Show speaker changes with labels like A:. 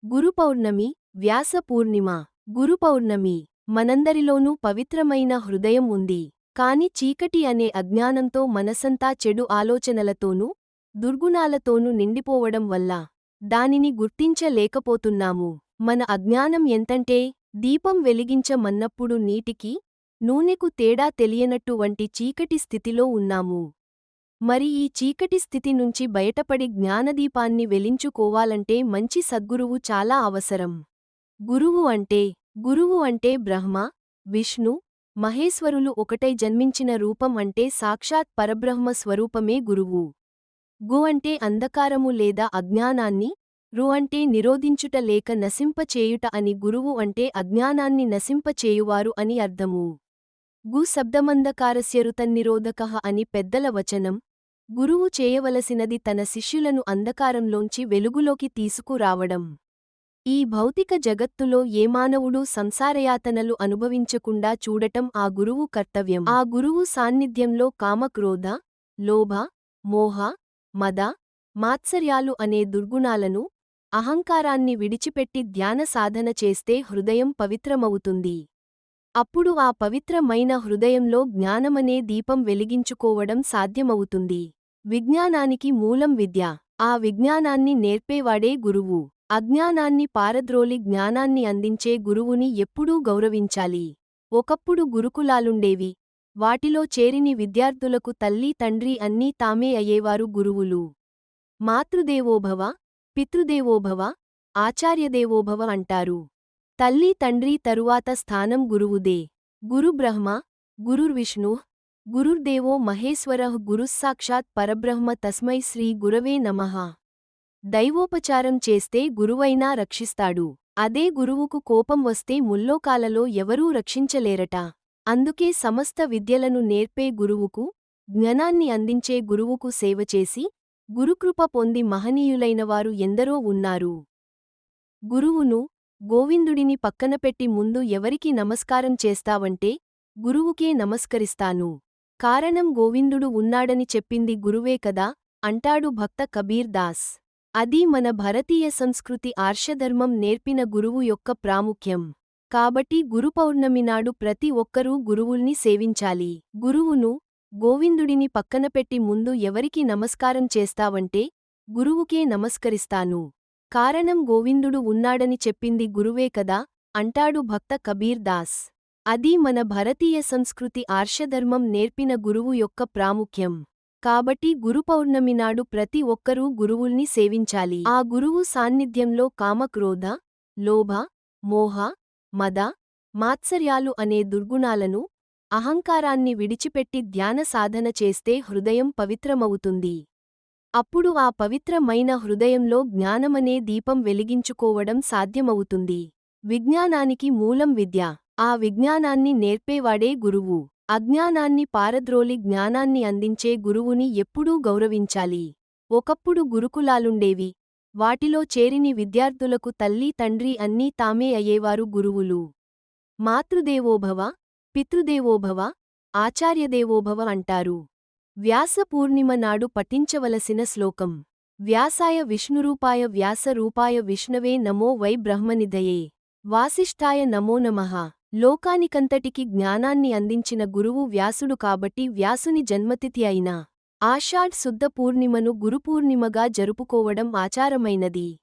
A: గురు పౌర్ణమి, వ్యాస పూర్ణిమ. గురు పౌర్ణమి మనందరిలోనూ పవిత్రమైన హృదయం ఉంది. కాని చీకటి అనే అజ్ఞానంతో మనసంతా చెడు ఆలోచనలతోనూ, దుర్గుణాలతోనూ నిండిపోవడం వల్ల దానిని గుర్తించలేకపోతున్నాము. మన అజ్ఞానం ఎంతంటే, దీపం వెలిగించమన్నప్పుడు నీటికి, నూనెకు తేడా తెలియనట్టు వంటి చీకటి స్థితిలో ఉన్నాము. మరి ఈ చీకటి స్థితి నుంచి బయటపడి జ్ఞానదీపాన్ని వెలించుకోవాలంటే మంచి సద్గురువు చాలా అవసరం. గురువు అంటే బ్రహ్మ, విష్ణు, మహేశ్వరులు ఒకటై జన్మించిన రూపం అంటే సాక్షాత్ పరబ్రహ్మ స్వరూపమే గురువు. గు అంటే అంధకారము లేదా అజ్ఞానాన్ని, రు అంటే నిరోధించుట లేక నశింపచేయుట అని. గురువు అంటే అజ్ఞానాన్ని నశింపచేయువారు అని అర్థము. గు శబ్దమంధకారస్యరుతన్నిరోధకః అని పెద్దల వచనం. గురువు చేయవలసినది తన శిష్యులను అంధకారంలోంచి వెలుగులోకి తీసుకురావడం. ఈ భౌతిక జగత్తులో ఏ మానవుడూ సంసారయాతనలు అనుభవించకుండా చూడటం ఆ గురువు కర్తవ్యం. ఆ గురువు సాన్నిధ్యంలో కామక్రోధ, లోభ, మోహ, మద, మాత్సర్యాలు అనే దుర్గుణాలను, అహంకారాన్ని విడిచిపెట్టి ధ్యాన సాధన చేస్తే హృదయం పవిత్రమవుతుంది. అప్పుడు ఆ పవిత్రమైన హృదయంలో జ్ఞానమనే దీపం వెలిగించుకోవడం సాధ్యమవుతుంది. విజ్ఞానానికి మూలం విద్య. ఆ విజ్ఞానాన్ని నేర్పేవాడే గురువు. అజ్ఞానాన్ని పారద్రోలి జ్ఞానాన్ని అందించే గురువుని ఎప్పుడూ గౌరవించాలి. ఒకప్పుడు గురుకులాలుండేవి. వాటిలో చేరిని విద్యార్థులకు తల్లి తండ్రి అన్నీ తామే అయ్యేవారు గురువులు. మాతృదేవోభవ, పితృదేవోభవ, ఆచార్యదేవోభవ అంటారు. తల్లి తండ్రి తరువాత స్థానం గురువుదే. గురుబ్రహ్మ, గురుర్విష్ణుః, గురుర్దేవో మహేశ్వరః, గురుస్సాక్షాత్ పరబ్రహ్మ తస్మై శ్రీ గురవే నమః. దైవోపచారం చేస్తే గురువైనా రక్షిస్తాడు. అదే గురువుకు కోపం వస్తే ముల్లోకాలలో ఎవరూ రక్షించలేరట. అందుకే సమస్త విద్యలను నేర్పే గురువుకు, జ్ఞానాన్ని అందించే గురువుకు సేవచేసి, గురుకృప పొంది మహనీయులైనవారు ఎందరో ఉన్నారు. గురువును, గోవిందుడిని పక్కనపెట్టి ముందు ఎవరికి నమస్కారం చేస్తావంటే, గురువుకే నమస్కరిస్తాను. కారణం గోవిందుడు ఉన్నాడని చెప్పింది గురువే కదా అంటాడు భక్త కబీర్ దాస్. అది మన భారతీయ సంస్కృతి ఆర్షధర్మం నేర్పిన గురువు యొక్క ప్రాముఖ్యం. కాబట్టి గురు పౌర్ణమి నాడు ప్రతి ఒక్కరూ గురువుల్ని సేవించాలి. గురువును, గోవిందుడిని పక్కనపెట్టి ముందు ఎవరికి నమస్కారం చేస్తావంటే, గురువుకే నమస్కరిస్తాను. కారణం గోవిందుడు ఉన్నాడని చెప్పింది గురువే కదా అంటాడు భక్త కబీర్ దాస్. అది మన భారతీయ సంస్కృతి ఆర్షధర్మం నేర్పిన గురువు యొక్క ప్రాముఖ్యం. కాబట్టి గురు పౌర్ణమి నాడు ప్రతి ఒక్కరూ గురువుల్ని సేవించాలి. ఆ గురువు సాన్నిధ్యంలో కామక్రోధ, లోభ, మోహ, మద, మాత్సర్యాలు అనే దుర్గుణాలను, అహంకారాన్ని విడిచిపెట్టి ధ్యాన సాధన చేస్తే హృదయం పవిత్రమవుతుంది. అప్పుడు ఆ పవిత్రమైన హృదయంలో జ్ఞానమనే దీపం వెలిగించుకోవడం సాధ్యమవుతుంది. విజ్ఞానానికి మూలం విద్య. ఆ విజ్ఞానాన్ని నేర్పేవాడే గురువు. అజ్ఞానాన్ని పారద్రోలి జ్ఞానాన్ని అందించే గురువుని ఎప్పుడూ గౌరవించాలి. ఒకప్పుడు గురుకులాలుండేవి. వాటిలో చేరిని విద్యార్థులకు తల్లి తండ్రి అన్నీ తామే అయ్యేవారు గురువులు. మాతృదేవోభవ, పితృదేవోభవ, ఆచార్యదేవోభవ అంటారు. వ్యాస పూర్ణిమ నాడు పఠించవలసిన శ్లోకం. వ్యాసాయ విష్ణురూపాయ వ్యాస రూపాయ విష్ణవే నమో వై బ్రహ్మనిధయే. వాసిష్ఠాయ నమో నమః. లోకానికంతటికి జ్ఞానాన్ని అందించిన గురువు వ్యాసుడు కాబట్టి వ్యాసుని జన్మతిథి అయిన ఆషాఢ్ శుద్ధ పూర్ణిమను గురుపూర్ణిమగా జరుపుకోవడం ఆచారమైనది.